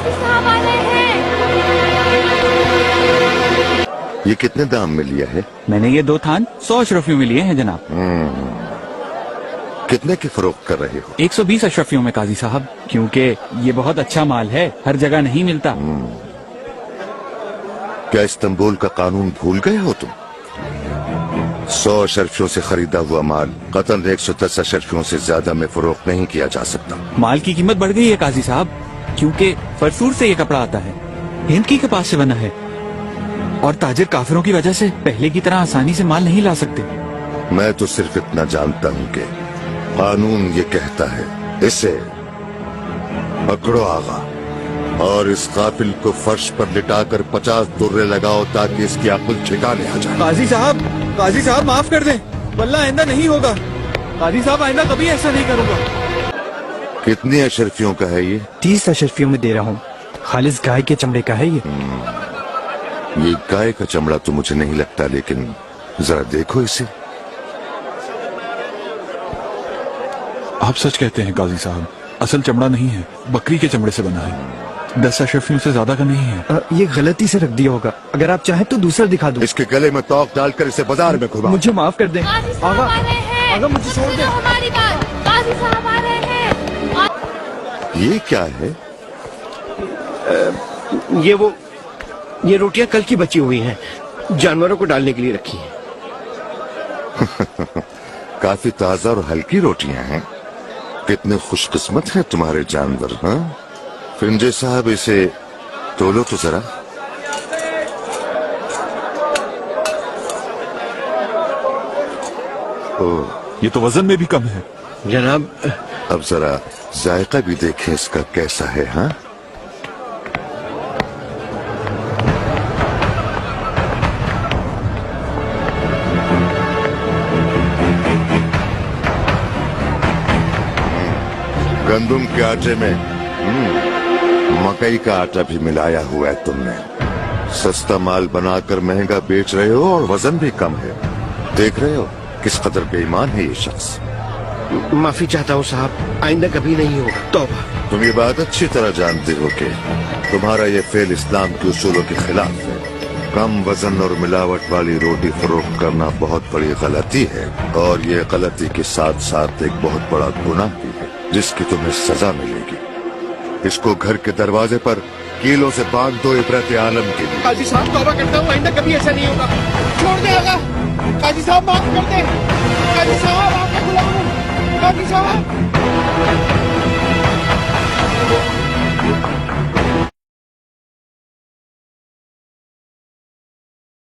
काजी साहब आ रहे हैं। ये कितने दाम में लिया है? मैंने ये 2 थान 100 अशरफियों में लिए हैं जनाब। कितने की फरोख्त कर रहे हो? 120 अशरफियों में काजी साहब, क्योंकि ये बहुत अच्छा माल है, हर जगह नहीं मिलता। क्या इस्तांबुल का कानून भूल गए हो तुम? 100 अशरफियों से खरीदा हुआ माल कतन 110 अशरफियों से ज्यादा में फरोख्त नहीं किया जा सकता। माल की कीमत बढ़ गई है काजी साहब, क्योंकि फरसूर से ये कपड़ा आता है, हिंद की कपास से बना है, और ताजिर काफिरों की वजह से पहले की तरह आसानी से माल नहीं ला सकते। मैं तो सिर्फ इतना जानता हूँ कि कानून ये कहता है, इसे पकड़ो आगा और इस काफिल को फर्श पर लिटाकर 50 दुर्रे लगाओ ताकि इसकी अक्ल ठिकाने आ जाए। काजी साहब माफ कर दें, वल्लाह आइंदा नहीं होगा। काजी साहब आइंदा कभी ऐसा नहीं करूंगा। कितनी अशरफियों का है ये? 30 अशरफियों में दे रहा हूँ। खालिस गाय के चमड़े का है ये। गाय का चमड़ा तो मुझे नहीं लगता, लेकिन जरा देखो इसे। आप सच कहते हैं काजी साहब, असल चमड़ा नहीं है, बकरी के चमड़े से बना है। 10 अशरफियों से ज्यादा का नहीं है। ये गलती से रख दिया होगा, अगर आप चाहें तो दूसरा दिखा दूं। इसके गले में तोक डालकर इसे बाजार में घुमाओ। मुझे माफ कर दें काजी साहब आगा, आ रहे हैं। आगा मुझे छोड़ दें। हमारी बात, काजी साहब आ रहे हैं। ये क्या है? ये रोटियां कल की बची हुई हैं, जानवरों को डालने के लिए रखी हैं। काफी ताजा और हल्की रोटियां हैं। कितने खुशकिस्मत हैं तुम्हारे जानवर। हाँ फिंजे साहब, इसे तोलो तो जरा। ये तो वजन में भी कम है जनाब। अब जरा जायका भी देखें इसका कैसा है। हाँ गंदुम के आटे में मकई का आटा भी मिलाया हुआ है तुमने। सस्ता माल बनाकर महंगा बेच रहे हो और वजन भी कम है। देख रहे हो किस कदर बेईमान है ये शख्स। माफी चाहता हूँ साहब, आइंदा कभी नहीं होगा। तौबा। तुम ये बात अच्छी तरह जानते हो कि तुम्हारा ये फेल इस्लाम के उसूलों के खिलाफ है। कम वजन और मिलावट वाली रोटी फरोख्त करना बहुत बड़ी गलती है, और ये गलती के साथ साथ एक बहुत बड़ा गुनाह भी है जिसकी तुम्हें सजा मिलेगी। इसको घर के दरवाजे पर कीलों से बांध दो इबरत आलम के लिए। काजी साहब तौबा करता हूँ, आइंदा कभी ऐसा नहीं होगा। छोड़ दे आगा, काजी साहब माफ कर दे। काजी साहब आपका गुलाम हूँ। काजी साहब।